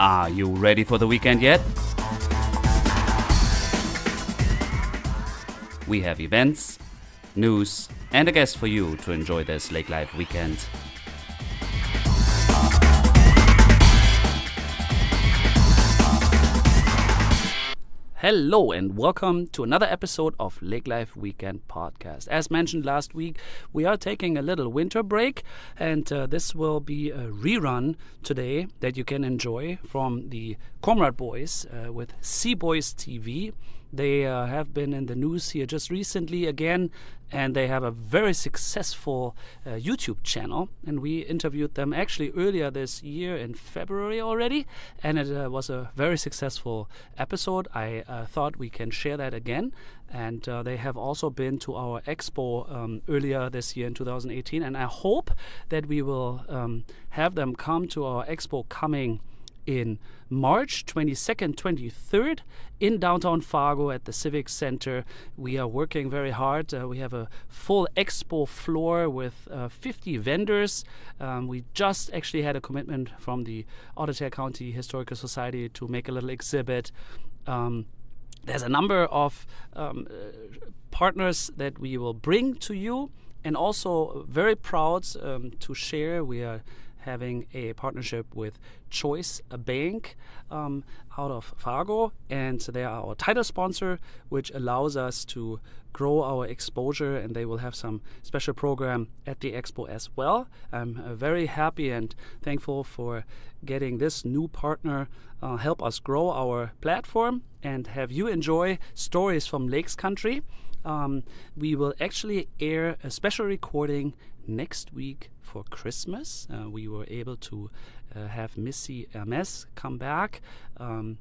Are you ready for the weekend yet? We have events, news, and a guest for you to enjoy this Lake Life weekend. Hello and welcome to another episode of Lake Life Weekend Podcast. As mentioned last week, we are taking a little winter break, and this will be a rerun today that you can enjoy from the Comrade Boys with Cboys TV. They have been in the news here just recently again, and they have a very successful YouTube channel. And we interviewed them actually earlier this year in February already, and it was a very successful episode. I thought we can share that again. And they have also been to our expo earlier this year in 2018, and I hope that we will have them come to our expo coming in March 22nd, 23rd in downtown Fargo at the Civic Center. We are working very hard. We have a full expo floor with 50 vendors. We just actually had a commitment from the Otter County Historical Society to make a little exhibit. There's a number of partners that we will bring to you, and also very proud to share. We are having a partnership with Choice, a bank out of Fargo, and they are our title sponsor, which allows us to grow our exposure, and they will have some special program at the expo as well. I'm very happy and thankful for getting this new partner help us grow our platform and have you enjoy stories from Lakes Country. We will actually air a special recording next week for Christmas. We were able to have Missy Hermes come back.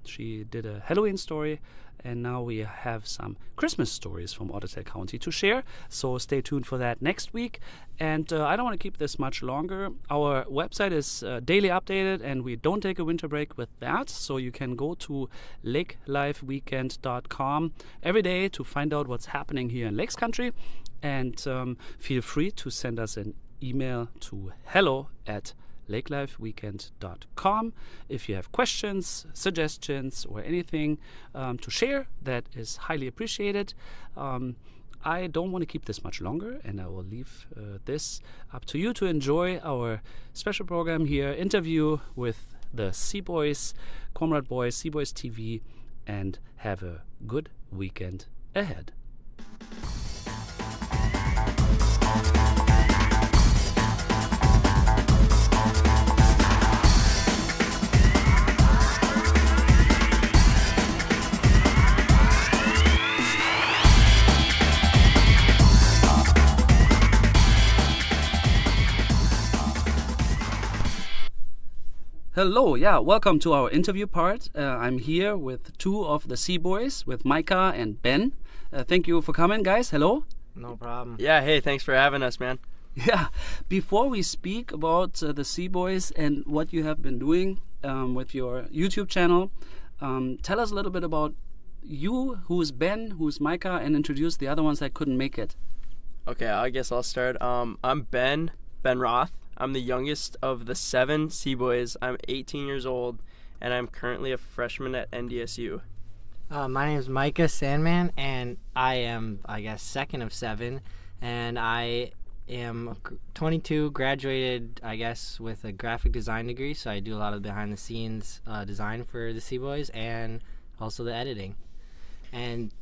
She did a Halloween story, and now we have some Christmas stories from Otter County to share. So stay tuned for that next week. And I don't want to keep this much longer. Our website is daily updated, and we don't take a winter break with that. So you can go to lakelifeweekend.com every day to find out what's happening here in Lakes Country. And feel free to send us an email to hello@lakelifeweekend.com if you have questions, suggestions, or anything to share. That is highly appreciated. I don't want to keep this much longer, and I will leave this up to you to enjoy our special program here, interview with the Cboys, Comrade Boys, Cboys TV, and have a good weekend ahead. Hello, welcome to our interview part. I'm here with two of the Cboys, with Micah and Ben. Thank you for coming, guys. Hello. No problem. Yeah, hey, thanks for having us, man. Yeah, before we speak about the Cboys and what you have been doing with your YouTube channel, tell us a little bit about you, who's Ben, who's Micah, and introduce the other ones that couldn't make it. Okay, I guess I'll start. I'm Ben Roth. I'm the youngest of the 7 Cboys. I'm 18 years old, and I'm currently a freshman at NDSU. My name is Micah Sandman, and I am, second of 7, and I am 22, graduated, with a graphic design degree, so I do a lot of behind-the-scenes design for the Cboys and also the editing. And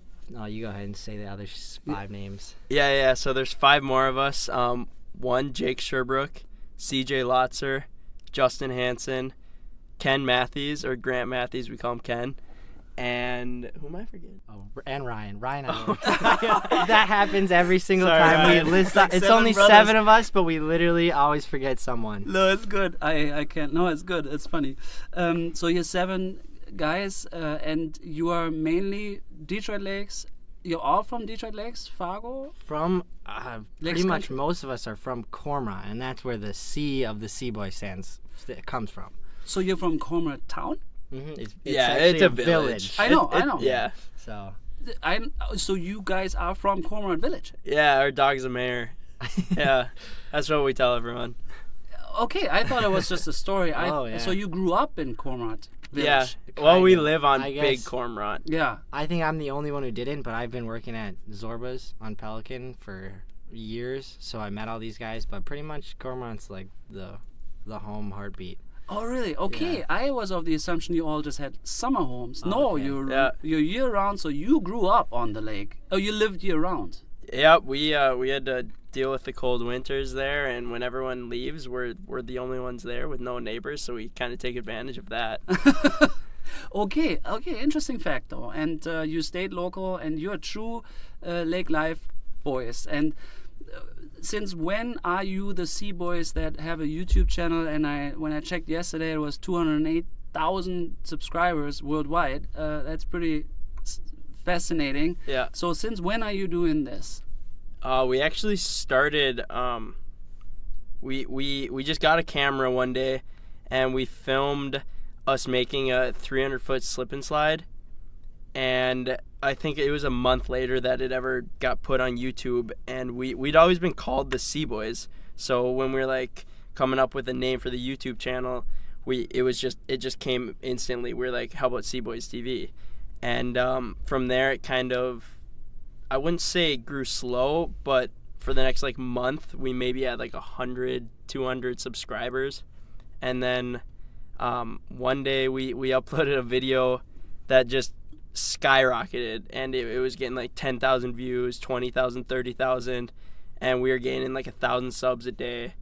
you go ahead and say the other 5 names. Yeah, so there's 5 more of us. One, Jake Sherbrooke, CJ Lotzer, Justin Hansen, Ken Matthews, or Grant Matthews, we call him Ken, and who am I forgetting? Oh, and Ryan. That happens every single time Ryan. we list. It's only brothers. 7 of us, but we literally always forget someone. No, it's good. I can't. No, it's good. It's funny. So you're 7 guys, and you are mainly Detroit Lakes. You're all from Detroit Lakes, Fargo? From pretty much Country? Most of us are from Cormorant, and that's where the C of the Cboy comes from. So you're from Comrade Town? Mm-hmm. It's a village. I know. Yeah. So you guys are from Comrade Village? Yeah, our dog's a mayor. Yeah, that's what we tell everyone. Okay, I thought it was just a story. Yeah. So you grew up in Comrade? village. Well, we Kinda. live on I Big guess- Cormorant. Yeah. I think I'm the only one who didn't, but I've been working at Zorba's on Pelican for years, so I met all these guys. But pretty much Cormorant's like the home heartbeat. Oh, really? Okay. Yeah. I was of the assumption you all just had summer homes. No, okay. you're year round, so you grew up on the lake. Oh, you lived year round. Yeah, we had to deal with the cold winters there, and when everyone leaves, we're the only ones there with no neighbors, so we kind of take advantage of that. Okay, interesting fact though. And you stayed local, and you're true Lake Life boys. And since when are you the Cboys that have a YouTube channel? And when I checked yesterday, it was 208,000 subscribers worldwide. That's pretty fascinating. Yeah. So since when are you doing this? We actually started. We just got a camera one day, and we filmed us making a 300-foot slip and slide, and I think it was a month later that it ever got put on YouTube. And we'd always been called the Cboys. So when we were like coming up with a name for the YouTube channel, it just came instantly. We were like, how about Cboys TV? And from there, it kind of, I wouldn't say it grew slow, but for the next like month, we maybe had like 100, 200 subscribers. And then one day we uploaded a video that just skyrocketed, and it was getting like 10,000 views, 20,000, 30,000, and we were gaining like 1,000 subs a day.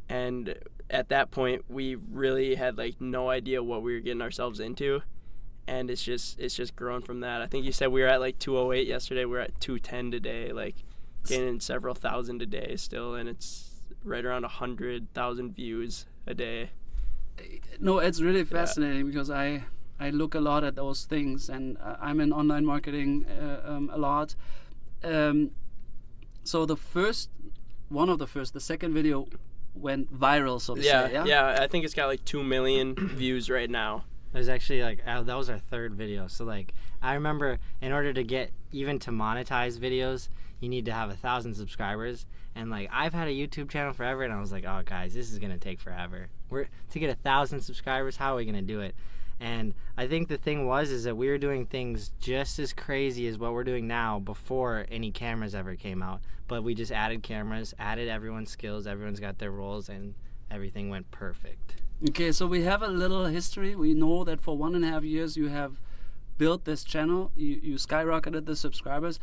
And at that point, we really had like no idea what we were getting ourselves into. And it's just grown from that. I think you said we were at like 208 yesterday. We're at 210 today, like gaining several thousand a day still, and it's right around 100,000 views a day. No, it's really fascinating because I look a lot at those things, and I'm in online marketing a lot. So the second video went viral, so to say. Yeah. I think it's got like 2 million views right now. It was actually like that was our third video. So like I remember, in order to get even to monetize videos, you need to have 1,000 subscribers. And like I've had a YouTube channel forever, and I was like, oh guys, this is gonna take forever. To get 1,000 subscribers, how are we gonna do it? And I think the thing is that we were doing things just as crazy as what we're doing now before any cameras ever came out. But we just added cameras, added everyone's skills, everyone's got their roles, and everything went perfect. Okay, so we have a little history. We know that for 1.5 years you have built this channel. You skyrocketed the subscribers.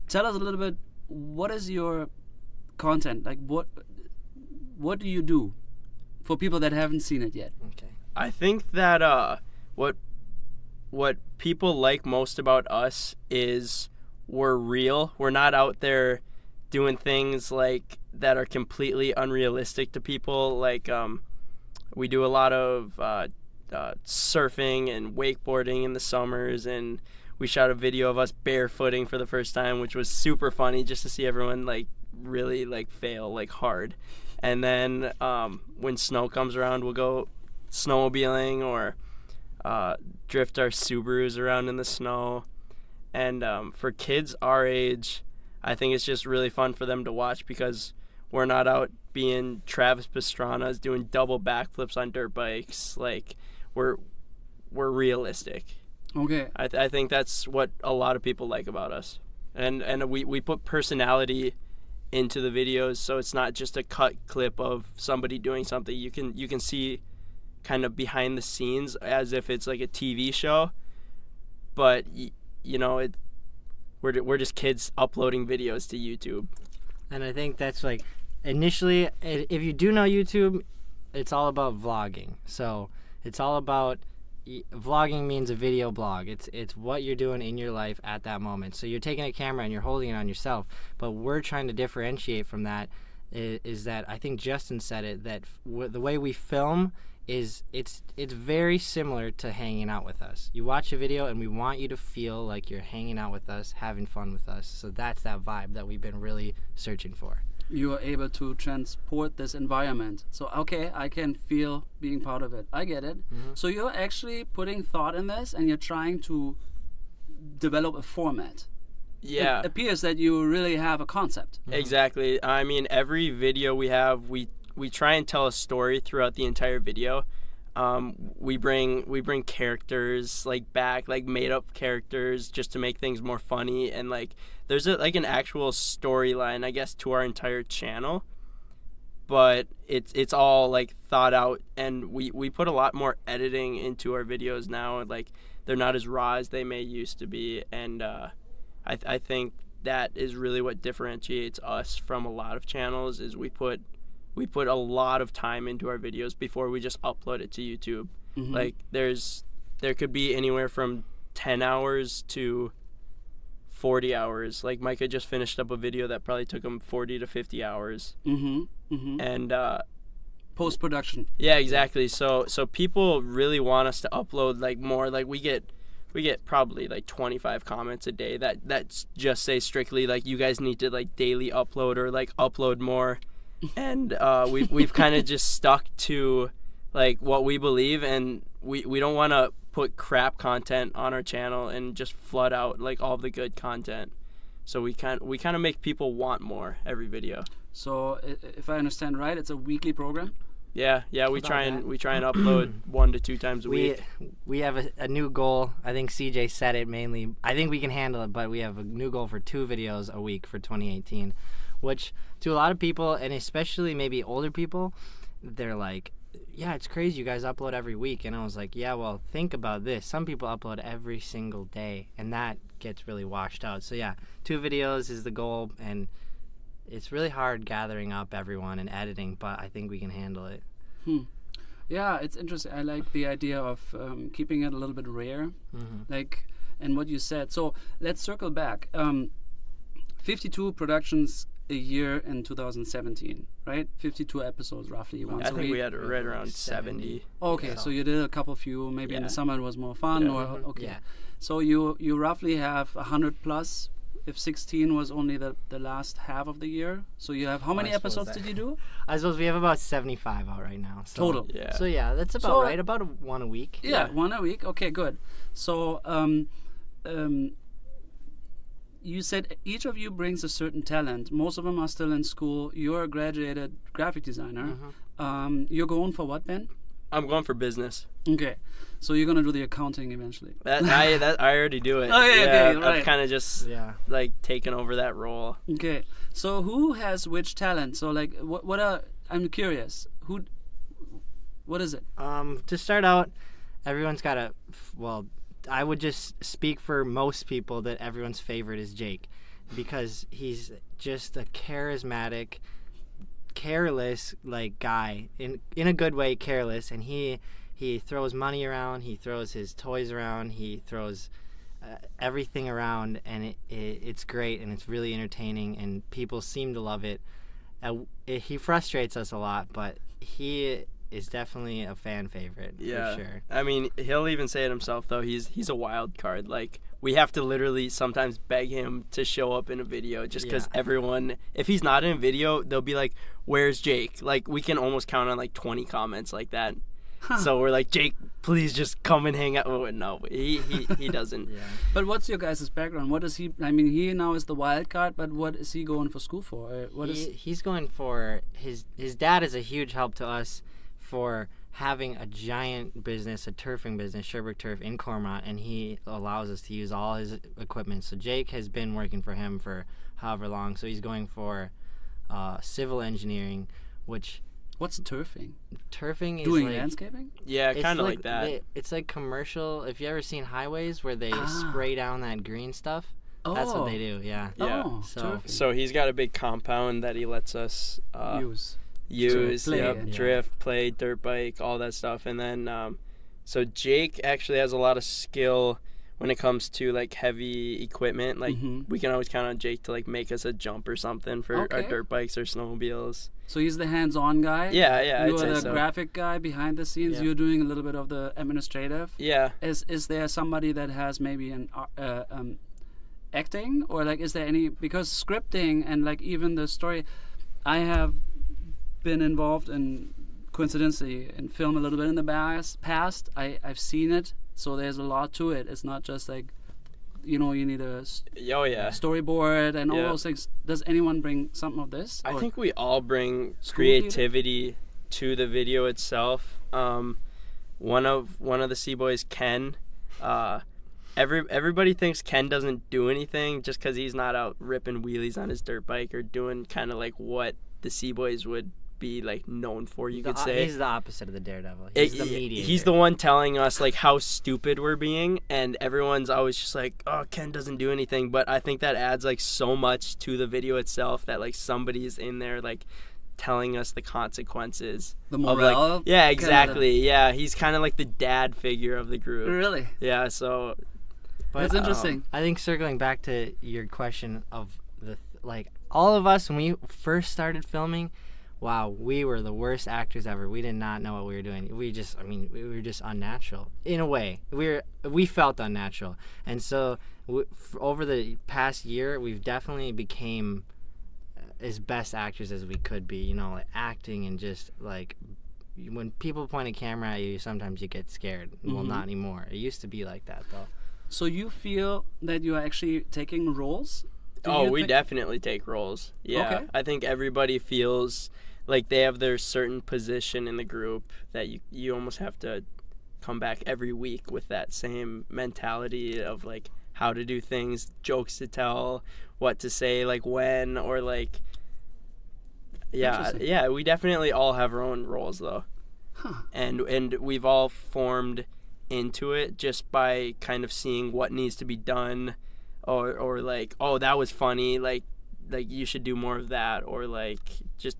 Tell us a little bit, what is your content? Like what do you do for people that haven't seen it yet? Okay. I think that what people like most about us is we're real. We're not out there doing things like that are completely unrealistic to people. Like we do a lot of surfing and wakeboarding in the summers, and we shot a video of us barefooting for the first time, which was super funny just to see everyone like really like fail like hard. And then when snow comes around, we'll go snowmobiling or drift our Subarus around in the snow. And for kids our age, I think it's just really fun for them to watch because we're not out being Travis Pastrana's doing double backflips on dirt bikes. Like we're realistic. Okay. I think that's what a lot of people like about us. And we put personality into the videos, so it's not just a cut clip of somebody doing something. You can see kind of behind the scenes as if it's like a TV show, but we're just kids uploading videos to YouTube. And I think that's like initially, if you do know YouTube, it's all about vlogging. So it's all about vlogging means a video blog. It's what you're doing in your life at that moment. So you're taking a camera and you're holding it on yourself. But we're trying to differentiate from that. Is that I think Justin said it, that the way we film is it's very similar to hanging out with us. You watch a video and we want you to feel like you're hanging out with us, having fun with us. So that's that vibe that we've been really searching for. You are able to transport this environment. So, okay, I can feel being part of it. I get it. Mm-hmm. So you're actually putting thought in this, and you're trying to develop a format. Yeah. It appears that you really have a concept. Mm-hmm. Exactly. I mean, every video we have, we try and tell a story throughout the entire video. We bring characters like back, like made up characters, just to make things more funny, and like there's an actual storyline, I guess, to our entire channel. But it's all like thought out, and we put a lot more editing into our videos now, and like they're not as raw as they may used to be, and I think that is really what differentiates us from a lot of channels, is we put a lot of time into our videos before we just upload it to YouTube. Mm-hmm. Like there could be anywhere from 10 hours to 40 hours. Like Micah just finished up a video that probably took him 40 to 50 hours. Mm-hmm. Mm-hmm. And post-production. yeah, exactly. So people really want us to upload like more. Like we get probably like 25 comments a day that just say strictly like, you guys need to like daily upload or like upload more. And we've kind of just stuck to like what we believe, and we don't want to put crap content on our channel and just flood out like all the good content. So we kind of make people want more every video. So if I understand right, it's a weekly program. Yeah, we try and upload 1 to 2 times a week. We have a new goal. I think CJ said it mainly. I think we can handle it, but we have a new goal for 2 videos a week for 2018, which to a lot of people, and especially maybe older people, they're like, yeah, it's crazy you guys upload every week. And I was like, yeah, well, think about this. Some people upload every single day, and that gets really washed out. So yeah, 2 videos is the goal, and it's really hard gathering up everyone and editing, but I think we can handle it. Yeah, it's interesting. I like the idea of keeping it a little bit rare, like, and what you said. So let's circle back. 52 productions a year in 2017, right? 52 episodes roughly once I a think week. we had right around 70. Okay, so you did a couple few. Maybe in the summer it was more fun, Yeah. or okay. Yeah. So you roughly have 100 plus. If 16 was only the last half of the year, so you have how many I suppose episodes that- did you do? I suppose we have about 75 out right now. So, Total. Yeah. So yeah, that's about So- right. About one a week. Yeah, 1 a week. Okay, good. So you said each of you brings a certain talent. Most of them are still in school. You're a graduated graphic designer. You're going for what, Ben? I'm going for business. Okay, so you're gonna do the accounting eventually. I already do it. Okay, okay, right. I've kind of just Yeah. like taken over that role. Okay, so who has which talent? So like, what are? I'm curious. What is it? To start out, everyone's got a. Well, I would just speak for most people that everyone's favorite is Jake, because he's just a charismatic, careless like guy in a good way, careless, and he throws money around, he throws his toys around, he throws everything around, and it's great, and it's really entertaining, and people seem to love it. He frustrates us a lot, but he is definitely a fan favorite Yeah. for sure. I mean, he'll even say it himself though. He's a wild card. Like we have to literally sometimes beg him to show up in a video, just because everyone, if he's not in a video, they'll be like, "Where's Jake?" Like we can almost count on like 20 comments like that. So we're like, "Jake, please just come and hang out." Oh, no, he doesn't. Yeah. But what's your guys' background? What is he? I mean, he now is the wild card, but what is he going for school for? He's going for his dad is a huge help to us for having a giant business, a turfing business, Sherbrooke Turf in Cormorant, and he allows us to use all his equipment. So Jake has been working for him for however long. So he's going for civil engineering, which What's turfing? turfing is Doing like, landscaping? Yeah, it's kind of like that. It's like commercial. If you ever seen highways where they spray down that green stuff, that's what they do. Yeah. Yeah. Oh, So- turfing. So he's got a big compound that he lets us use, play yep, in. drift, play, dirt bike, all that stuff. And then, so Jake actually has a lot of skill when it comes to like heavy equipment. Like we can always count on Jake to like make us a jump or something for our Okay. dirt bikes or snowmobiles. So he's the hands-on guy. Yeah, You I'd are say the so. graphic guy behind the scenes. Yeah. You're doing a little bit of the administrative. Yeah. Is there somebody that has maybe an acting, or like is there any, because scripting and like even the story, I have been involved in, coincidentally, in film a little bit in the past. I've seen it, so there's a lot to it. It's not just like, you need a Oh yeah. storyboard and all Yeah. those things. Does anyone bring something of this? I Or- think we all bring School theater? creativity to the video itself. one of the Cboys, Ken. Everybody thinks Ken doesn't do anything just because he's not out ripping wheelies on his dirt bike or doing kind of like what the Cboys would be like known for, you could say. He's the opposite of the daredevil. He's the mediator. He's the one telling us like how stupid we're being, and everyone's always just like, oh, Ken doesn't do anything. But I think that adds like so much to the video itself that like somebody's in there like telling us the consequences. The morale? Like, yeah, exactly. Yeah, he's kind of like the dad figure of the group. Really? Yeah, so... But, that's interesting. I think circling back to your question of all of us when we first started filming, wow, we were the worst actors ever. We did not know what we were doing. We were just unnatural in a way. We felt unnatural, and so over the past year, we've definitely became as best actors as we could be. You know, like acting and just like when people point a camera at you, sometimes you get scared. Mm-hmm. Well, not anymore. It used to be like that though. So you feel that you are actually taking roles? We definitely take roles. Yeah. Okay. I think everybody feels like they have their certain position in the group that you almost have to come back every week with that same mentality of like how to do things, jokes to tell, what to say, like when, or like yeah, we definitely all have our own roles though. Huh. And we've all formed into it just by kind of seeing what needs to be done, or like, oh, that was funny, like you should do more of that, or like just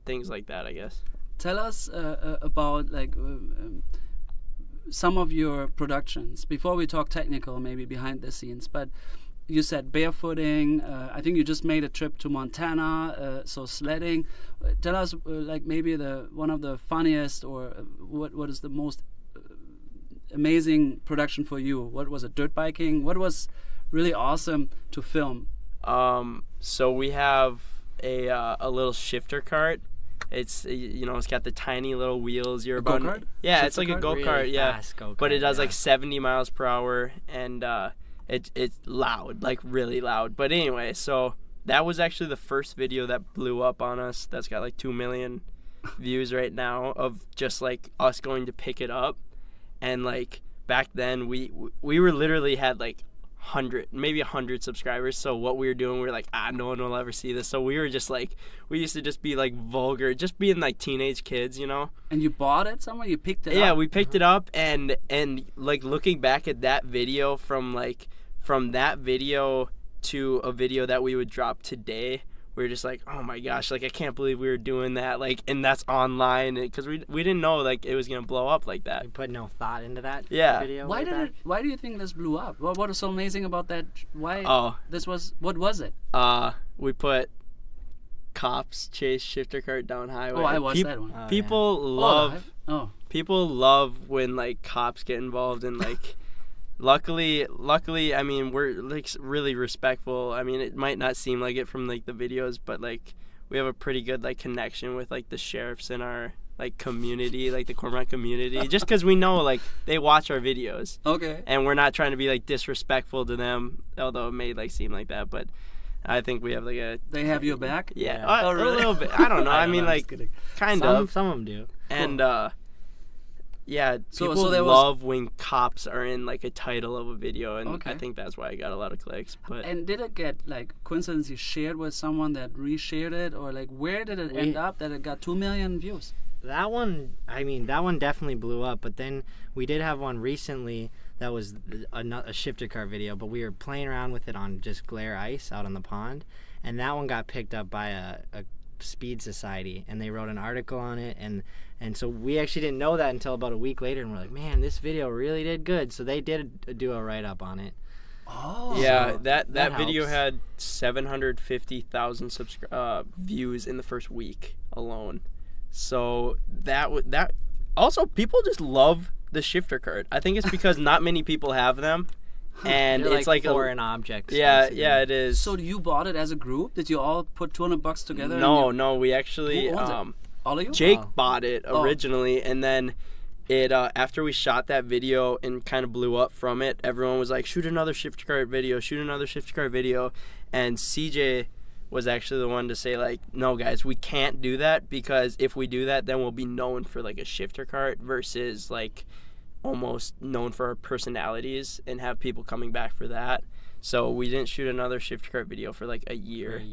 things like that, I guess. Tell us about like some of your productions before we talk technical, maybe behind the scenes. But you said barefooting. I think you just made a trip to Montana, so sledding. Tell us like maybe one of the funniest, or what is the most amazing production for you? What was it? Dirt biking? What was really awesome to film? So we have a little shifter cart. It's it's got the tiny little wheels. A go-kart? Yeah, Shifter it's like kart? a go-kart. Really Yeah, fast go-kart, but it does yeah. like 70 miles per hour, and it's loud, like really loud. But anyway, so that was actually the first video that blew up on us. That's got like 2 million views right now of just like us going to pick it up. And like back then we were literally had like 100 subscribers. So what we were doing, we were like, no one will ever see this. So we were just like, we used to just be like vulgar, just being like teenage kids, you know. And you bought it somewhere? You picked it up? Yeah, we picked it up, and like looking back at that video, from that video to a video that we would drop today, we were just like, oh my gosh, like I can't believe we were doing that, like, and that's online, because we didn't know like it was gonna blow up like that. We put no thought into that video. Why do you think this blew up? What was so amazing about that? What was it? We put cops chase shifter cart down highway. Oh, I watched that one. People love when like cops get involved, and like luckily, I mean, we're like really respectful. I mean, it might not seem like it from like the videos, but like we have a pretty good like connection with like the sheriffs in our like community, like the Cormorant community, just because we know like they watch our videos. Okay. And we're not trying to be like disrespectful to them, although it may like seem like that, but I think we have like They have your back? Yeah, Oh, really? a little bit. I don't know. I mean, like kind of. Some of them do. And yeah, people love when cops are in like a title of a video, and Okay. I think that's why I got a lot of clicks. But And did it get like coincidentally shared with someone that reshared it, or like where did it end up that it got 2 million views? That one definitely blew up. But then we did have one recently that was a shifter car video, but we were playing around with it on just glare ice out on the pond, and that one got picked up by a speed society, and they wrote an article on it, and so we actually didn't know that until about a week later, and we're like, man, this video really did good. So they did do a write-up on it. Oh. yeah, So that video helps. had 750,000 views in the first week alone. So that also, people just love the shifter cart. I think it's because not many people have them, and They're it's like foreign objects. Yeah, basically. yeah, it is. So you bought it as a group? Did you all put $200 together? No, we actually Who owns it? All of you? Jake Oh. bought it originally, and then it after we shot that video and kind of blew up from it, everyone was like, shoot another shifter cart video, and CJ was actually the one to say, like, no, guys, we can't do that, because if we do that, then we'll be known for, like, a shifter cart versus, like, almost known for our personalities and have people coming back for that. So we didn't shoot another shifter cart video for, like, a year.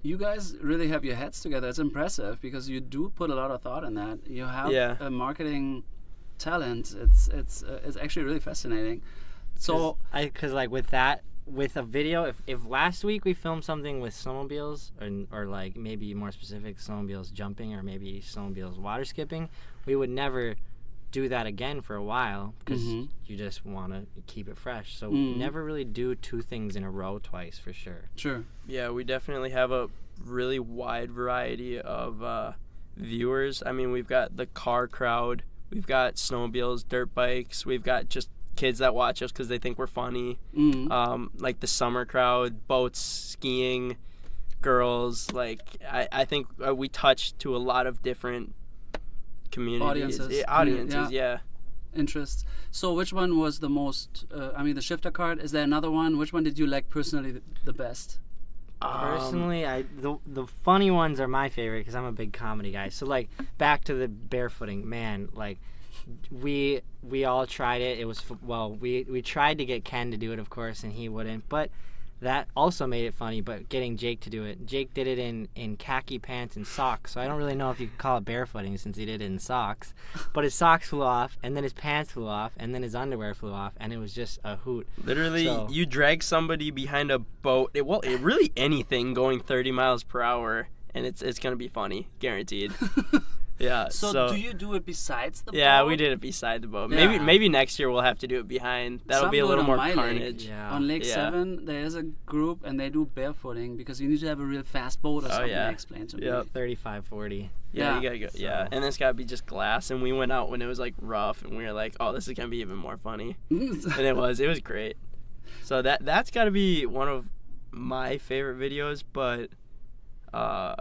You guys really have your heads together. It's impressive because you do put a lot of thought in that. You have a marketing talent. It's actually really fascinating. So because like with that, with a video, if last week we filmed something with snowmobiles or like maybe more specific snowmobiles jumping or maybe snowmobiles water skipping, we would never do that again for a while because you just want to keep it fresh. So we never really do two things in a row twice for sure. Sure. Yeah, we definitely have a really wide variety of viewers. I mean, we've got the car crowd, we've got snowmobiles, dirt bikes, we've got just kids that watch us because they think we're funny. Like the summer crowd, boats, skiing, girls. Like I think we touch to a lot of different communities, audiences, yeah. Interests. So which one was the most? The shifter cart. Is there another one? Which one did you like personally the best? Personally, the funny ones are my favorite because I'm a big comedy guy. So like back to the barefooting, man. Like we all tried it. It was we tried to get Ken to do it, of course, and he wouldn't. But that also made it funny. But getting Jake to do it, Jake did it in khaki pants and socks. So I don't really know if you could call it barefooting since he did it in socks. But his socks flew off, and then his pants flew off, and then his underwear flew off, and it was just a hoot. Literally, you drag somebody behind a boat. Really anything going 30 miles per hour, and it's gonna be funny, guaranteed. Yeah. So do you do it besides the boat? Yeah, we did it beside the boat. Yeah. Maybe next year we'll have to do it behind. That'll be a little more carnage. Yeah. On Lake 7, there is a group, and they do barefooting because you need to have a real fast boat or something. They explained to me. 35, 40. Yeah, you gotta go. So. Yeah, and it's gotta be just glass. And we went out when it was like rough, and we were like, "Oh, this is gonna be even more funny." And it was great. So that's gotta be one of my favorite videos. But I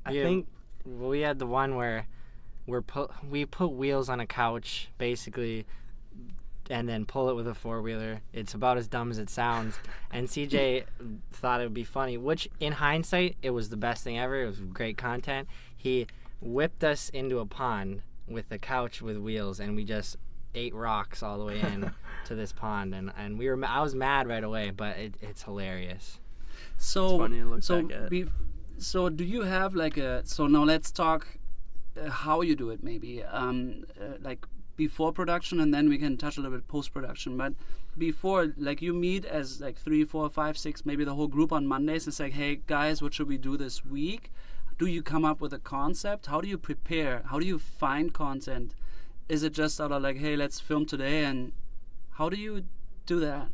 think we had the one where we put wheels on a couch basically, and then pull it with a four-wheeler. It's about as dumb as it sounds. And CJ thought it would be funny, which in hindsight, it was the best thing ever. It was great content. He whipped us into a pond with the couch with wheels, and we just ate rocks all the way in to this pond. And I was mad right away, but it's hilarious. So it's funny to look back at. So do you have like so now let's talk how you do it maybe. Like before production, and then we can touch a little bit post-production. But before, like, you meet as like 3, 4, 5, 6, maybe the whole group on Mondays. It's like, hey guys, what should we do this week? Do you come up with a concept? How do you prepare? How do you find content? Is it just out of like, hey, let's film today? And how do you do that?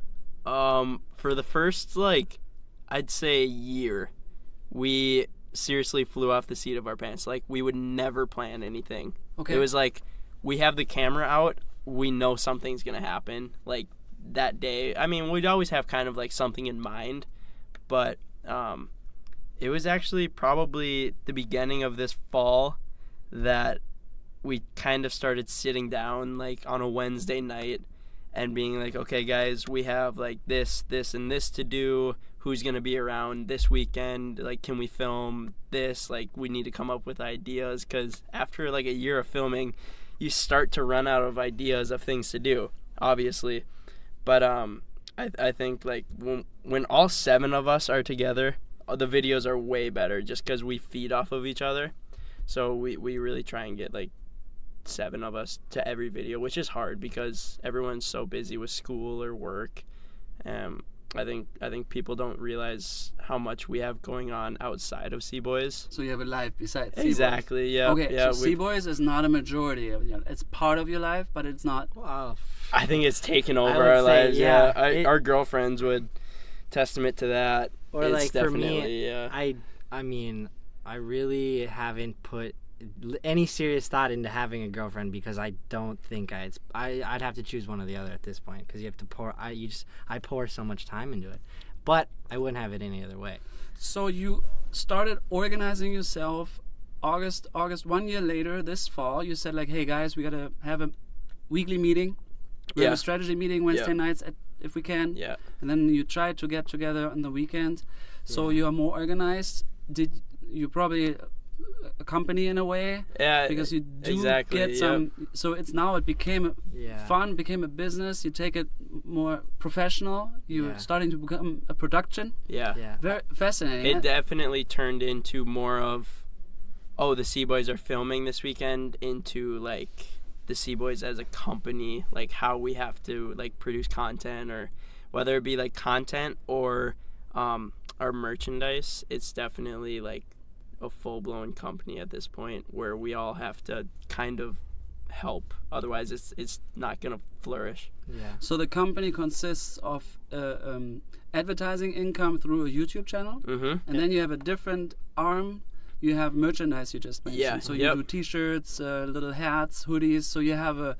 For the first, like, I'd say year, we seriously flew off the seat of our pants. Like, we would never plan anything. Okay. It was like, we have the camera out, we know something's gonna happen, like, that day. I mean, we'd always have kind of like something in mind, but it was actually probably the beginning of this fall that we kind of started sitting down like on a Wednesday night and being like, okay guys, we have like this and this to do. Who's gonna be around this weekend? Like, can we film this? Like, we need to come up with ideas, because after like a year of filming, you start to run out of ideas of things to do, obviously. But I think like when all 7 of us are together, the videos are way better just because we feed off of each other. So we really try and get like 7 of us to every video, which is hard because everyone's so busy with school or work. I think people don't realize how much we have going on outside of Cboys. So you have a life besides Cboys. Exactly, yeah. Okay, yeah, so Cboys is not a majority of it's part of your life, but it's not. Wow. I think it's taken over our lives. Our girlfriends would testament to that. Or it's like for me, yeah. I mean, I really haven't put any serious thought into having a girlfriend because I don't think I'd have to choose one or the other at this point, because you have to pour. I pour so much time into it, but I wouldn't have it any other way. So you started organizing yourself August 1 year later this fall. You said like, hey guys, we gotta have a weekly meeting. We have a strategy meeting Wednesday nights if we can. Yeah. And then you try to get together on the weekend. So you are more organized. did you probably a company in a way? Yeah, Because you do exactly, get some. So it's now it became Yeah. fun, became a business. You take it more professional. You're Yeah. starting to become a production. Yeah. Yeah. Very fascinating. It definitely turned into more of, oh, the Cboys are filming this weekend, into like the Cboys as a company, like how we have to like produce content, or whether it be like content or our merchandise. It's definitely like a full-blown company at this point where we all have to kind of help. Otherwise, it's not gonna flourish. Yeah. So the company consists of advertising income through a YouTube channel, Mm-hmm. and then you have a different arm. You have merchandise you just mentioned. Yeah, So you yep. do T-shirts, little hats, hoodies. So you have a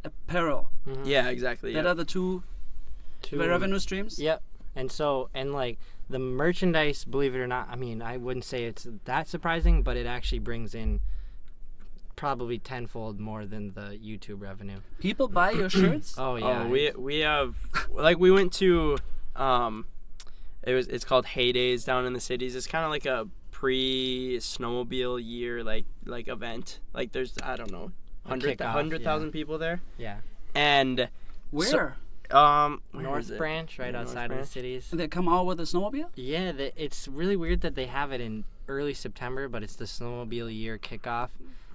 apparel. Mhm. Yeah, exactly. That Yeah. are the two revenue streams. Yep. And like the merchandise, believe it or not, I mean, I wouldn't say it's that surprising, but it actually brings in probably tenfold more than the YouTube revenue. People buy your shirts. Oh yeah. Oh, we have, like, we went to it's called Heydays down in the cities. It's kind of like a pre-snowmobile year like A event. Like there's, I don't know, kickoff, 100,000 people there. Yeah. And Where? where North is it? Branch, right North outside of Branch. the cities. They come out with a snowmobile. Yeah, it's really weird that they have it in early September, but it's the snowmobile year kickoff.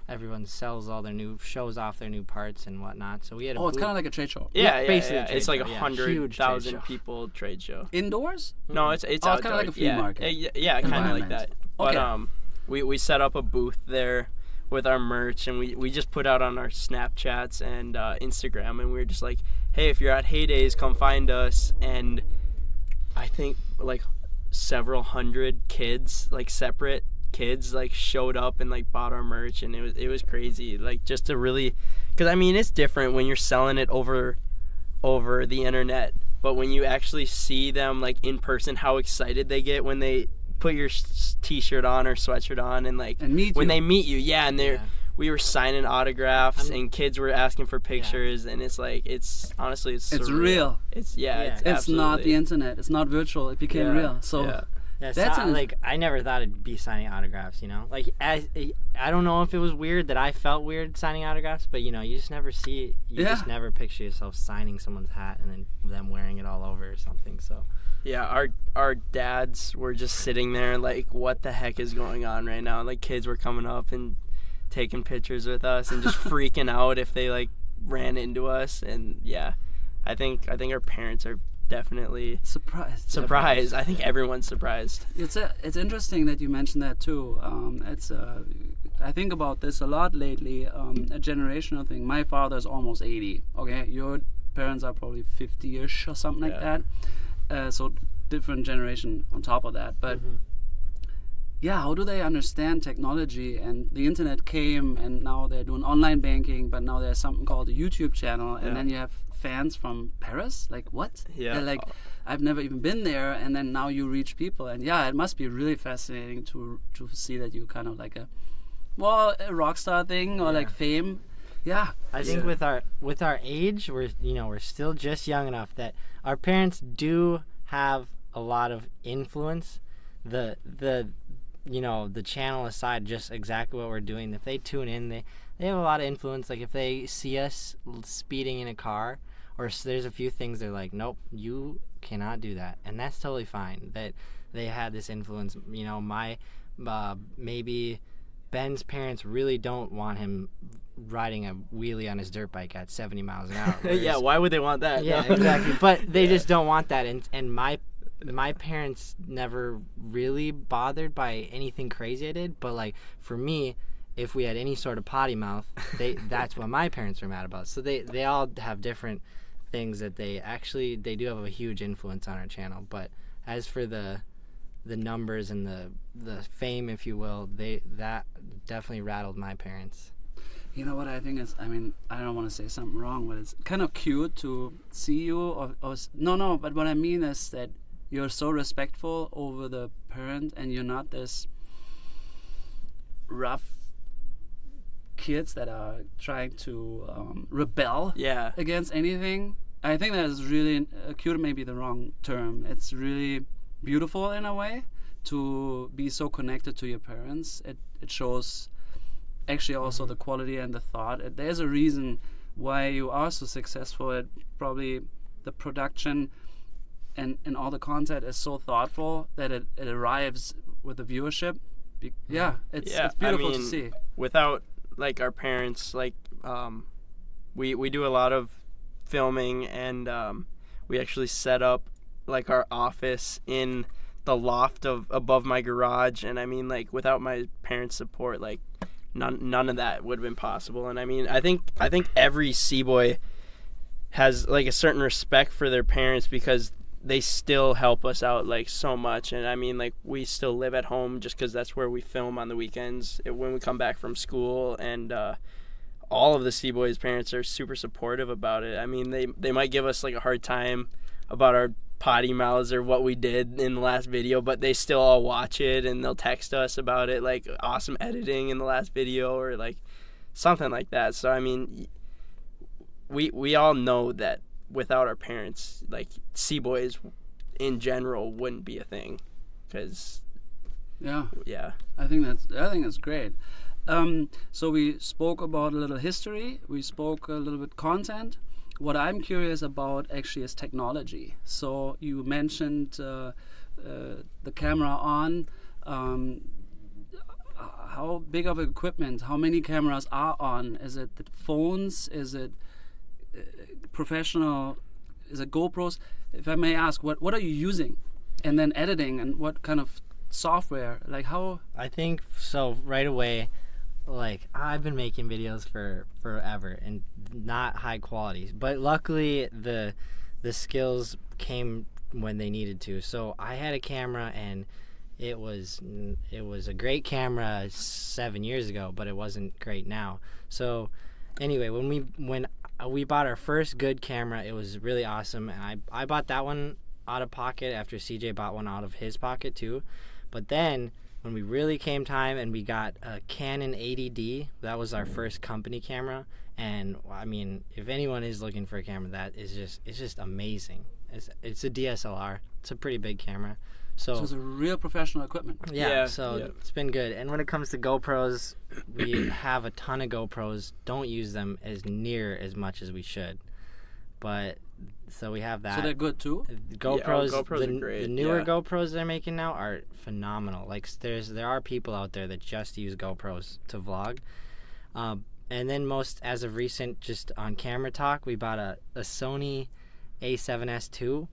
Everyone shows off their new parts and whatnot. So we had a Oh, it's booth- kind of like a trade show. Yeah, basically a yeah. trade It's like show, yeah. Huge trade 100,000 show. people trade show. Indoors. No, it's Oh, it's outdoor. kinda like a flea yeah. market Yeah, kind of like environment. that. But Okay. we set up a booth there with our merch, and we just put out on our Snapchats and Instagram, and we were just like, hey, if you're at Heydays, come find us. And I think like several hundred kids, like separate kids, like showed up and like bought our merch, and it was crazy. Like just to really, because I mean it's different when you're selling it over the internet, but when you actually see them like in person, how excited they get when they put your t-shirt on or sweatshirt on, and like And meet when you. they meet you, yeah, and they're Yeah. we were signing autographs and kids were asking for pictures, and it's like it's honestly it's It's surreal. real. It's Yeah. it's, It's not the absolutely- internet. It's not virtual. It became yeah, real. So yeah. Yeah, That's so, an- like I never thought it'd be signing autographs, you know. Like I don't know if it was weird that I felt weird signing autographs, but you know, you just never see it. You Yeah. just never picture yourself signing someone's hat and then them wearing it all over or something. So Yeah, our dads were just sitting there like, what the heck is going on right now? Like kids were coming up and taking pictures with us and just freaking out if they like ran into us. And yeah, I think our parents are definitely surprised. I think everyone's surprised. It's interesting that you mentioned that too. I think about this a lot lately. A generational thing. My father's almost 80. Okay, your parents are probably 50-ish or something like Yeah. that. So different generation on top of that. But yeah, how do they understand technology? And the internet came, and now they're doing online banking. But now there's something called a YouTube channel, and Yeah. then you have fans from Paris. Like what? Yeah. They're like, I've never even been there, and then now you reach people, and yeah, it must be really fascinating to see that you kind of like a rock star thing or like fame. Yeah, I think Yeah. with our age, we're still just young enough that our parents do have a lot of influence. The channel aside, just exactly what we're doing. If they tune in, they have a lot of influence. Like if they see us speeding in a car, or there's a few things they're like, nope, you cannot do that, and that's totally fine. That they had this influence. You know, my maybe Ben's parents really don't want him riding a wheelie on his dirt bike at 70 miles an hour. Yeah, why would they want that? Yeah, No. exactly. But they just don't want that, and my parents never really bothered by anything crazy I did. But like for me, if we had any sort of potty mouth, that's what my parents were mad about. So they all have different things that they do have a huge influence on our channel. But as for the numbers and the fame, if you will, that definitely rattled my parents. you know what I think is, I mean, I don't want to say something wrong, but it's kind of cute to see you no, but what I mean is that you're so respectful over the parent, and you're not this rough kids that are trying to rebel Yeah. against anything. I think that is really cute, maybe the wrong term. It's really beautiful in a way, to be so connected to your parents. It shows actually also the quality and the thought. There's a reason why you are so successful at probably the production and all the content is so thoughtful that it arrives with the viewership. It's beautiful to see. Without like our parents, like we do a lot of filming, and we actually set up like our office in the loft above my garage, and I mean, like, without my parents' support, like none of that would have been possible. And I mean, I think every C-boy has like a certain respect for their parents because they still help us out like so much. And I mean, like, we still live at home just because that's where we film on the weekends when we come back from school. And all of the C-boys' parents are super supportive about it. I mean, they might give us like a hard time about our potty mouths or what we did in the last video, but they still all watch it and they'll text us about it, like awesome editing in the last video or like something like that. So I mean, we all know that without our parents, like, C-boys in general wouldn't be a thing. Because I think that's great. So we spoke about a little history, we spoke a little bit content. What I'm curious about actually is technology. So you mentioned the camera on. How big of equipment, how many cameras are on? Is it the phones? Is it professional? Is it GoPros? If I may ask, what are you using? And then editing, and what kind of software? Like, how? I think so right away, like, I've been making videos for forever and not high quality, but luckily the skills came when they needed to. So I had a camera, and it was a great camera 7 years ago, but it wasn't great now. So anyway, when we bought our first good camera, it was really awesome, and I bought that one out of pocket after CJ bought one out of his pocket too. But then when we really came time and we got a Canon 80D, that was our first company camera. And I mean, if anyone is looking for a camera, it's just amazing. It's a DSLR. It's a pretty big camera. So it's a real professional equipment. It's been good. And when it comes to GoPros, we have a ton of GoPros. Don't use them near as much as we should. But so we have that. So they're good too? GoPros, GoPros are great. The newer GoPros they're making now are phenomenal. Like, there are people out there that just use GoPros to vlog. And then as of recent, just on Camera Talk, we bought a Sony A7S II,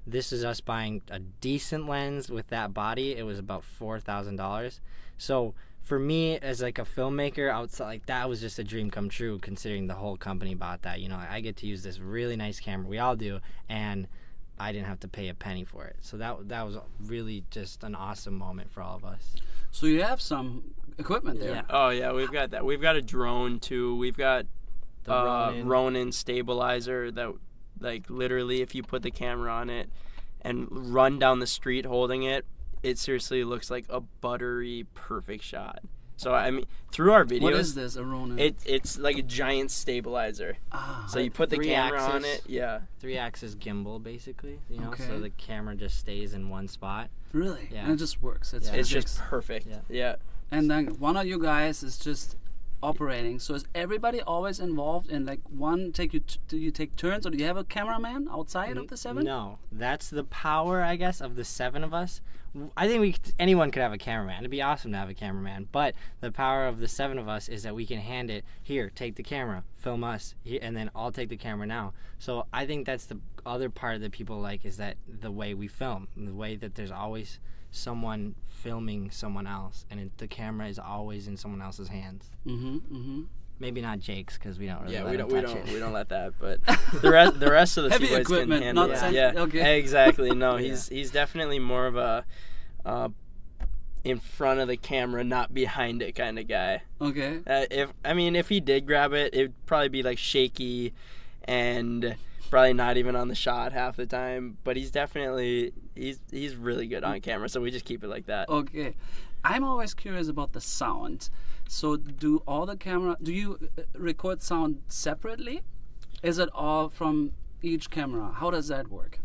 this is us buying a decent lens with that body. It was about $4,000. So for me, as like a filmmaker outside, like, that was just a dream come true, considering the whole company bought that. You know, I get to use this really nice camera. We all do, and I didn't have to pay a penny for it. So that was really just an awesome moment for all of us. So you have some equipment there. Yeah. Oh yeah, we've got that. We've got a drone too. We've got The Ronin stabilizer that, like, literally if you put the camera on it and run down the street holding it, it seriously looks like a buttery perfect shot. So I mean, through our videos, What is this, a Ronin? it's like a giant stabilizer. So you put the camera on it, 3-axis gimbal, basically. You know, Okay. so the camera just stays in one spot. Really? Yeah. And it just works. It's it's physics. just perfect. Yeah. And then one of you guys is just operating. So is everybody always involved in, like, do you take turns, or do you have a cameraman outside of the 7? No, that's the power, I guess, of the 7 of us. I think anyone could have a cameraman. It'd be awesome to have a cameraman. But the power of the 7 of us is that we can hand it, here, take the camera, film us, and then I'll take the camera now. So I think that's the other part that people like, is that the way we film, the way that there's always someone filming someone else, and the camera is always in someone else's hands. Maybe not Jake's, because we don't really let him touch it. We don't let that, but the rest of the Heavy C-boys can equipment, handle not it. sensitive. Yeah, Okay. exactly. No, he's definitely more of a in front of the camera, not behind it kind of guy. Okay. If he did grab it, it'd probably be like shaky and probably not even on the shot half the time. But he's definitely he's really good on camera, so we just keep it like that. Okay. I'm always curious about the sound. So do you record sound separately? Is it all from each camera? How does that work?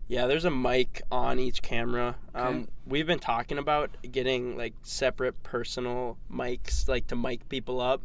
Yeah, there's a mic on each camera. Okay. We've been talking about getting like separate personal mics, like to mic people up.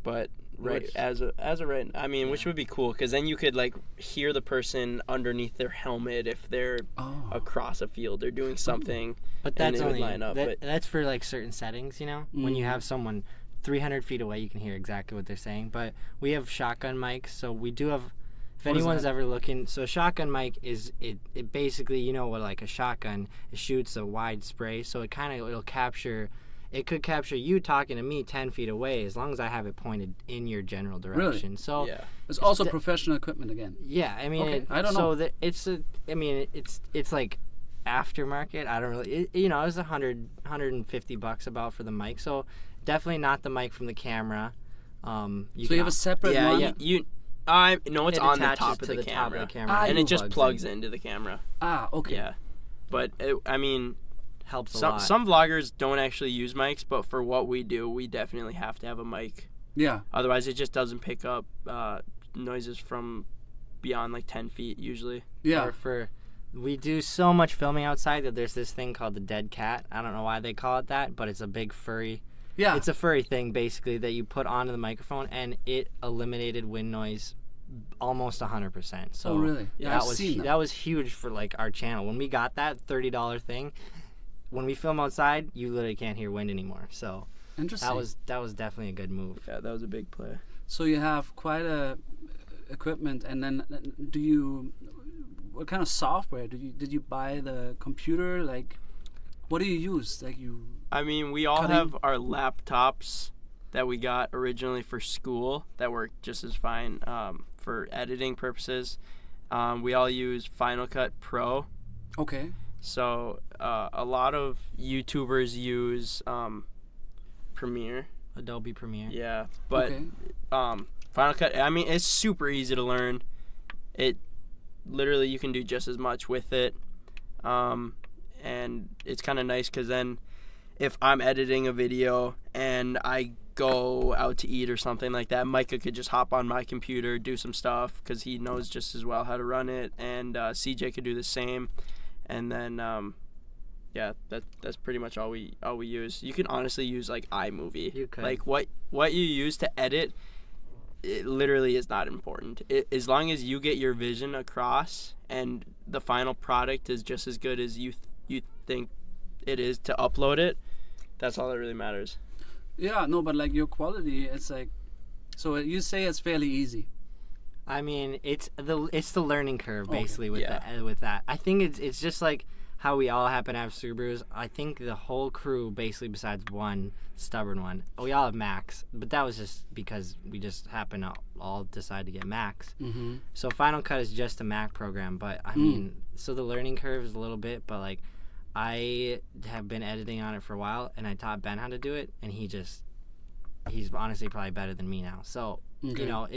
But right Which- as a right, I mean, which would be cool because then you could like hear the person underneath their helmet if they're Oh. across a field or doing something. But and that's it would only line up, but- that's for like certain settings, you know. When you Mm. have someone 300 feet away, you can hear exactly what they're saying. But we have shotgun mics, so we do have. If What is anyone's that? ever looking, so a shotgun mic is it basically, you know what, like a shotgun, it shoots a wide spray, so it'll capture. It could capture you talking to me 10 feet away as long as I have it pointed in your general direction. So Yeah. It's also the- professional equipment again. yeah, I mean, Okay, I don't know. So it's like aftermarket. I don't really, it was $150 about for the mic. So definitely not the mic from the camera. So you have a separate Yeah, one? no, it's It on the attaches top to of the the top of camera. the camera, Ah, And you it just plugs in. into the camera. Ah, okay. Yeah. But I mean, Helps a some lot. some vloggers don't actually use mics, but for what we do, we definitely have to have a mic. Yeah. Otherwise, it just doesn't pick up noises from beyond like 10 feet usually. Yeah. We do so much filming outside that there's this thing called the dead cat. I don't know why they call it that, but it's a big furry. Yeah. It's a furry thing basically that you put onto the microphone, and it eliminated wind noise almost 100%. So Oh, really? Yeah, I've seen that. that was huge for like our channel. When we got that $30 thing, when we film outside, you literally can't hear wind anymore. So Interesting. that was definitely a good move. Yeah, that was a big play. So you have quite a equipment, and then what kind of software did you buy the computer? Like, what do you use? Like I mean, we all Cutting? have our laptops that we got originally for school that work just as fine for editing purposes. We all use Final Cut Pro. okay. So a lot of YouTubers use Premiere. Adobe Premiere. Yeah, but Okay. Final Cut, I mean, it's super easy to learn. It literally, you can do just as much with it. And it's kind of nice because then if I'm editing a video and I go out to eat or something like that, Micah could just hop on my computer, do some stuff because he knows just as well how to run it, and CJ could do the same. And then yeah, that's pretty much all we use. You can honestly use like iMovie. You could. Like what you use to edit, it literally is not important. As long as you get your vision across and the final product is just as good as you think it is to upload it, that's all that really matters. Yeah, no, but like your quality, it's like, so you say it's fairly easy. I mean, it's the learning curve basically with yeah. that. With that, I think it's just like how we all happen to have Subarus. I think the whole crew, basically, besides one stubborn one, we all have Macs. But that was just because we just happen to all decide to get Macs. Mm-hmm. So Final Cut is just a Mac program. But I mean, so the learning curve is a little bit. But like, I have been editing on it for a while, and I taught Ben how to do it, and he's honestly probably better than me now. So. Okay. You know,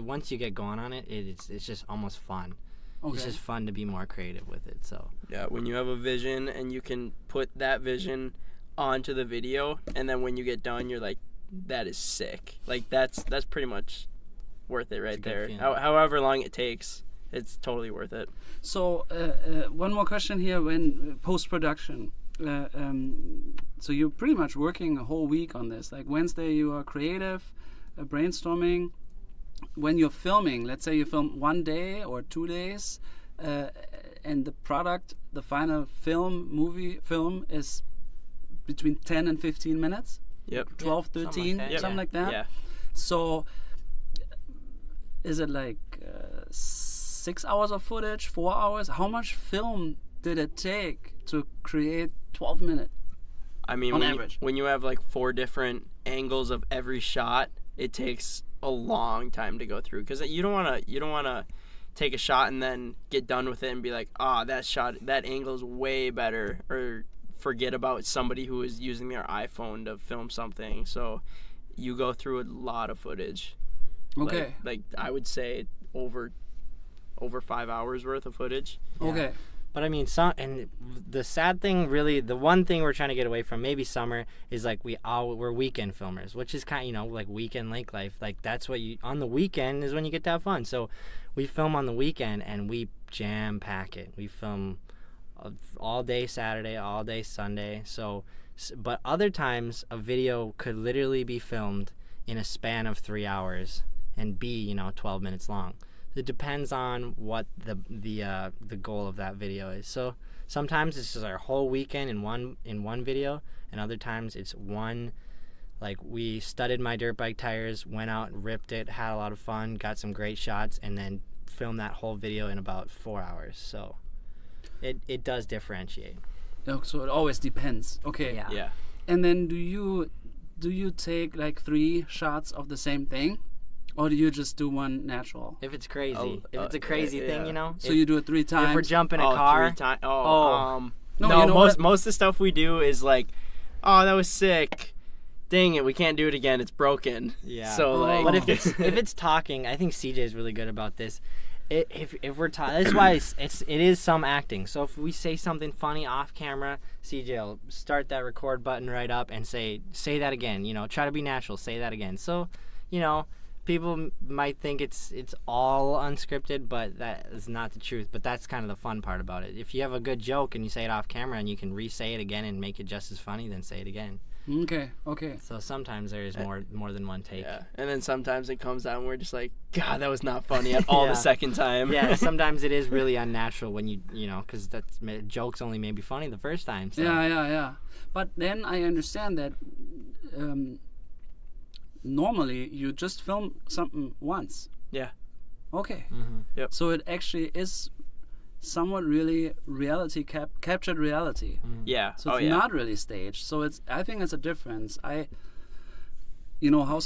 once you get going on it, it's just almost fun. Okay. It's just fun to be more creative with it. So Yeah, when you have a vision and you can put that vision onto the video, and then when you get done, you're like, that is sick. Like that's pretty much worth it right a good there. feeling. However long it takes, it's totally worth it. So one more question here: when post production, so you're pretty much working a whole week on this. Like Wednesday, you are creative, brainstorming. When you're filming, let's say you film 1 day or 2 days, and the product, the final film is between 10 and 15 minutes, Yep. 12, something 13, like that, something yeah. like that. Yeah. So, is it like 6 hours of footage, 4 hours? How much film did it take to create 12 minutes? I mean, On when average. when you have like 4 different angles of every shot, it takes a long time to go through because you don't want to take a shot and then get done with it and be like, that angle is way better, or forget about somebody who is using their iPhone to film something. So you go through a lot of footage. Okay. Like I would say over 5 hours worth of footage. Okay. But I mean, and the sad thing, really, the one thing we're trying to get away from, maybe summer, is like we're weekend filmers, which is kind of, like weekend lake life. Like that's what on the weekend is when you get to have fun. So we film on the weekend and we jam pack it. We film all day Saturday, all day Sunday. But other times a video could literally be filmed in a span of 3 hours and be 12 minutes long. It depends on what the goal of that video is. So sometimes it's just our whole weekend in one video, and other times it's one, like we studded my dirt bike tires, went out, ripped it, had a lot of fun, got some great shots, and then filmed that whole video in about 4 hours. So it does differentiate. Oh, so it always depends. Okay. Yeah. And then do you take like 3 shots of the same thing, or do you just do one natural? If it's crazy, if it's a crazy thing, So you do it 3 times. If we're jumping a car, 3 times. No, No, you know most what? of the stuff we do is like, oh, that was sick. Dang it, we can't do it again. It's broken. yeah. So like, But if it's talking, I think CJ is really good about this. If we're talking, that's why it is some acting. So if we say something funny off camera, CJ will start that record button right up and say that again. Try to be natural. Say that again. So, people might think it's all unscripted, but that is not the truth. But that's kind of the fun part about it. If you have a good joke and you say it off camera and you can re-say it again and make it just as funny, then say it again. Okay. So sometimes there is more than one take. yeah. And then sometimes it comes out and we're just like, God, that was not funny at all the second time. Yeah, sometimes it is really unnatural when because jokes only may be funny the first time. So. Yeah. But then I understand that normally you just film something once. Yeah. Okay. Mm-hmm. Yep. So it actually is somewhat really reality captured reality. Yeah. So it's not really staged. So I think it's a difference. House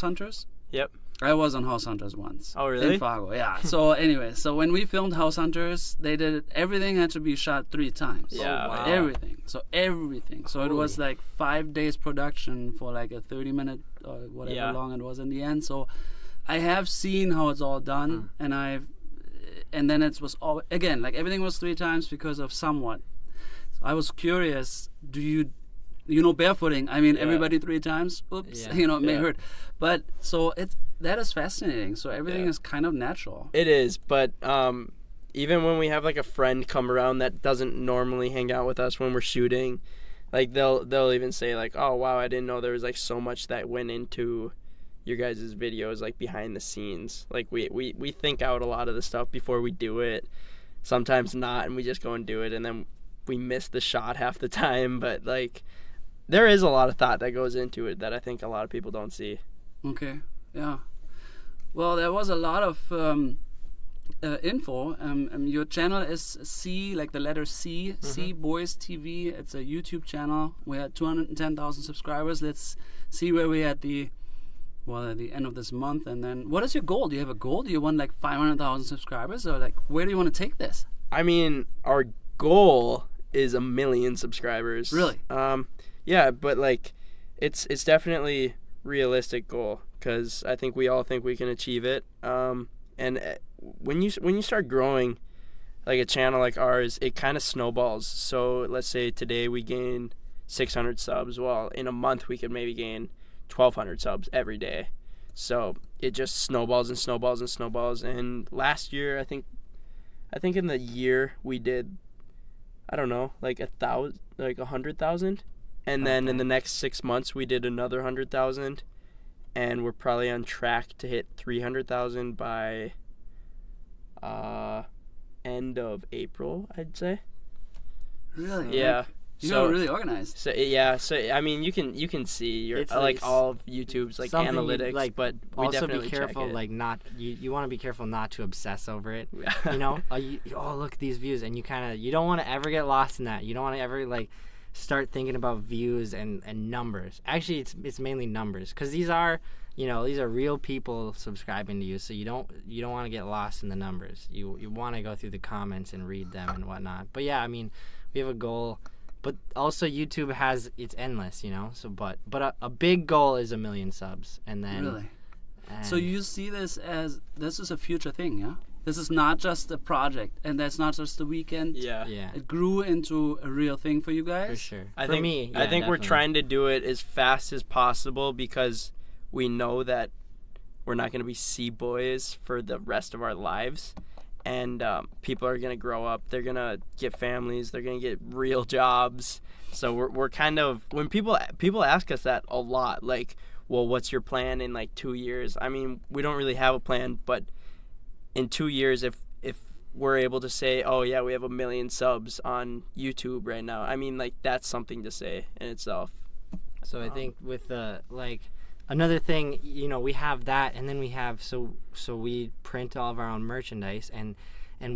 Hunters? Yep. I was on House Hunters once. Oh, really? In Fargo, yeah. So anyway, when we filmed House Hunters, they did everything had to be shot 3 times. Yeah. Oh, wow. Everything. So it was like 5 days production for like a 30-minute or whatever long it was in the end. So I have seen how it's all done, and then it was all again like everything was 3 times because of somewhat. So I was curious. Do you barefooting? I mean, everybody 3 times. Oops, Yeah. it may hurt, but so that is fascinating. So everything is kind of natural. It is, but even when we have like a friend come around that doesn't normally hang out with us when we're shooting, like they'll even say like, oh wow, I didn't know there was like so much that went into your guys' videos, like behind the scenes. Like we think out a lot of the stuff before we do it, sometimes not, and we just go and do it, and then we miss the shot half the time. But like there is a lot of thought that goes into it that I think a lot of people don't see. Okay, yeah. Well, there was a lot of info. Your channel is C, like the letter C, Cboys TV. It's a YouTube channel. We had 210,000 subscribers. Let's see where we at the end of this month. And then, what is your goal? Do you have a goal? Do you want like 500,000 subscribers, or like where do you want to take this? I mean, our goal is 1 million subscribers. Really? Yeah, but like, it's definitely realistic goal because I think we all think we can achieve it. And when you start growing, like a channel like ours, it kind of snowballs. So let's say today we gain 600 subs. Well, in a month we could maybe gain 1,200 subs every day. So it just snowballs and snowballs and snowballs. And last year, I think in the year we did, I don't know, like 100,000. And then in the next 6 months we did another 100,000. And we're probably on track to hit 300,000 by end of April, I'd say. Really? Yeah. Like, you're really organized. So yeah, so I mean, you can see your It's like like all of YouTube's like something analytics, like, but we also definitely be careful, check it. like not you want to be careful not to obsess over it. Oh look at these views, and you don't want to ever get lost in that. You don't want to ever like start thinking about views and numbers. Actually, it's mainly numbers because these are real people subscribing to you. So you don't want to get lost in the numbers. You want to go through the comments and read them and whatnot. But yeah, I mean, we have a goal. But also YouTube it's endless, So, but a big goal is 1 million subs, and then. Really. So you see this is a future thing, yeah? This is not just a project, and that's not just the weekend. Yeah. It grew into a real thing for you guys. For sure. I For think me, I think we're definitely. trying to do it as fast as possible because we know that we're not going to be Cboys for the rest of our lives, and people are gonna grow up. They're gonna get families. They're gonna get real jobs. So we're kind of, when people ask us that a lot, like, well, what's your plan in like 2 years? I mean, we don't really have a plan, but in 2 years, if we're able to say, oh yeah, we have 1 million subs on YouTube right now, I mean, like, that's something to say in itself. So I think with the, like, another thing, you know, we have that, and then we have, so we print all of our own merchandise, and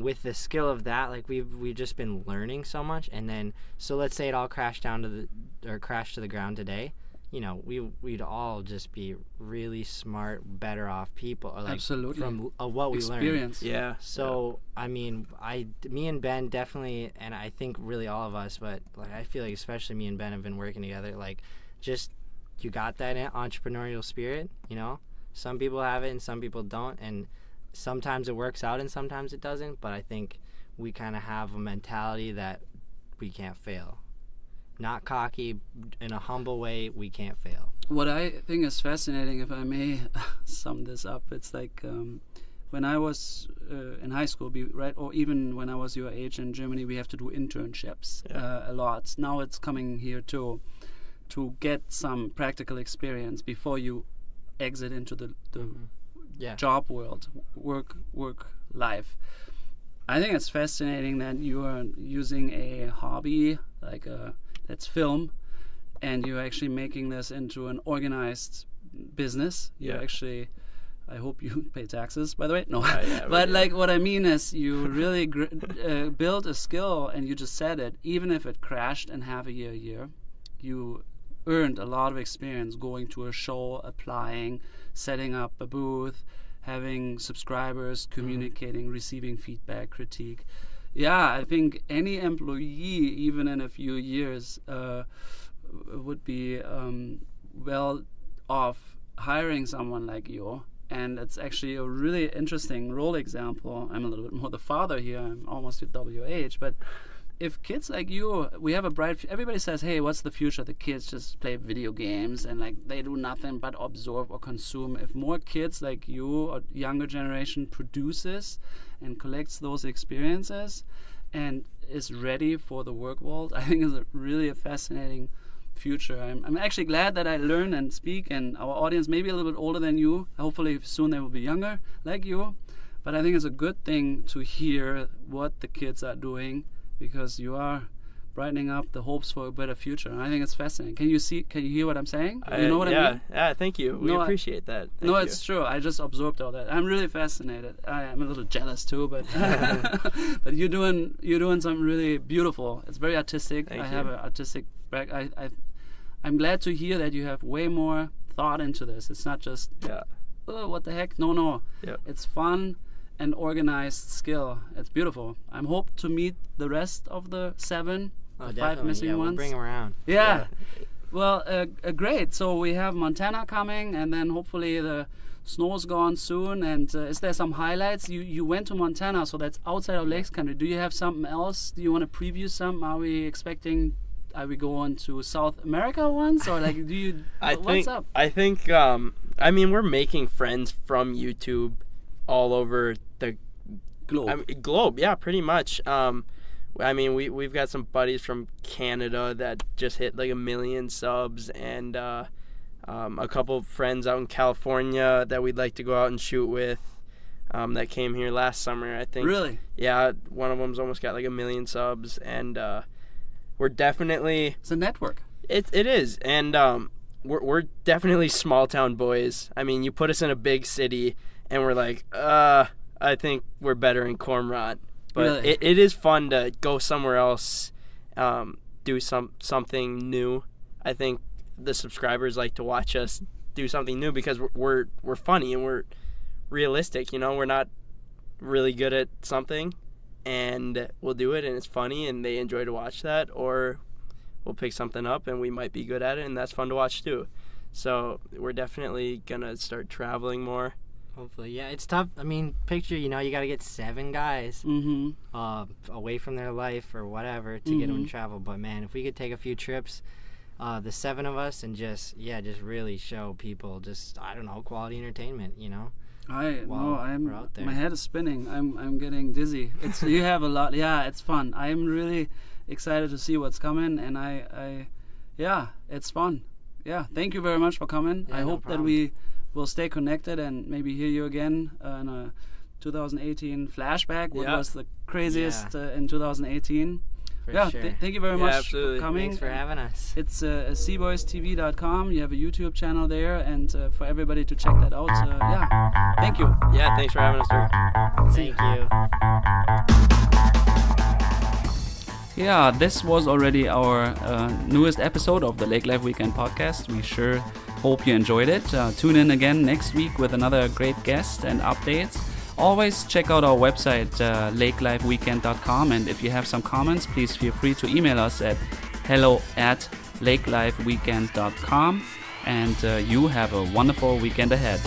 with the skill of that, like, we've just been learning so much, and then, so let's say it all crashed to the ground today, you know, we'd all just be really smart, better off people, like, Absolutely. from what we Experience. learned. Yeah. So I mean, me and Ben definitely, and I think really all of us, but like I feel like especially me and Ben have been working together. Like, just, you got that entrepreneurial spirit, you know. Some people have it and some people don't, and sometimes it works out and sometimes it doesn't. But I think we kind of have a mentality that we can't fail. Not cocky, in a humble way, we can't fail. What I think is fascinating, if I may sum this up, it's like when I was in high school, right, or even when I was your age in Germany, we have to do internships a lot. Now it's coming here too, to get some practical experience before you exit into the job world, work life. I think it's fascinating that you are using a hobby like that's film, and you're actually making this into an organized business. You actually, I hope you pay taxes, by the way. No, but like, what I mean is, you really build a skill, and you just said it. Even if it crashed in half a year, you earned a lot of experience going to a show, applying, setting up a booth, having subscribers, communicating, receiving feedback, critique. Yeah, I think any employee, even in a few years, would be well off hiring someone like you. And it's actually a really interesting role example. I'm a little bit more the father here. I'm almost your WH. But if kids like you, we have a bright everybody says, hey, what's the future? The kids just play video games and like they do nothing but absorb or consume. If more kids like you or younger generation produces and collects those experiences and is ready for the work world, I think is really a fascinating future. I'm actually glad that I learn and speak, and our audience may be a little bit older than you. Hopefully soon they will be younger like you. But I think it's a good thing to hear what the kids are doing, because you are brightening up the hopes for a better future. And I think it's fascinating. Can you hear what I'm saying? You know what I mean? Yeah, thank you. We appreciate that. Thank you. It's true. I just absorbed all that. I'm really fascinated. I'm a little jealous too, but but you're doing something really beautiful. It's very artistic. I have an artistic back. I'm glad to hear that you have way more thought into this. It's not just oh, what the heck? No. Yep. It's fun and organized skill. It's beautiful. I hope to meet the rest of the 7, the 5 missing ones. We'll bring them around. Yeah. Well, great. So we have Montana coming, and then hopefully the snow's gone soon. And is there some highlights? You went to Montana, so that's outside of Lakes Country. Do you have something else? Do you want to preview something? Are we going to South America once, or like what's up? I think I mean, we're making friends from YouTube all over the globe. Yeah, pretty much. I mean, we've got some buddies from Canada that just hit like 1 million subs, and a couple of friends out in California that we'd like to go out and shoot with, that came here last summer, I think. Really? Yeah, one of them's almost got like 1 million subs, and we're definitely... It's a network. It is, and we're definitely small town boys. I mean, you put us in a big city, and we're like, I think we're better in Cormorant. But really? it is fun to go somewhere else, do something new. I think the subscribers like to watch us do something new because we're funny and we're realistic. You know, we're not really good at something, and we'll do it, and it's funny, and they enjoy to watch that. Or we'll pick something up, and we might be good at it, and that's fun to watch too. So we're definitely gonna start traveling more. Hopefully, yeah. It's tough. I mean, picture, you got to get 7 guys away from their life or whatever to get them to travel. But, man, if we could take a few trips, the 7 of us, and just really show people just, I don't know, quality entertainment, we're out there. My head is spinning. I'm getting dizzy. You have a lot. Yeah, it's fun. I'm really excited to see what's coming, and it's fun. Yeah, thank you very much for coming. Yeah, I no hope that problem. we will stay connected and maybe hear you again in a 2018 flashback. What Yeah. was the craziest in 2018? For sure. Thank you very Yeah, much absolutely. for coming. Thanks for having us. It's cboystv.com. You have a YouTube channel there, and for everybody to check that out. Thank you. Yeah, thanks for having us, Dirk. Thank you. Yeah, this was already our newest episode of the Lake Life Weekend podcast. We sure hope you enjoyed it. Tune in again next week with another great guest and updates. Always check out our website, lakelifeweekend.com, and if you have some comments, please feel free to email us at hello@lakelifeweekend.com, and you have a wonderful weekend ahead.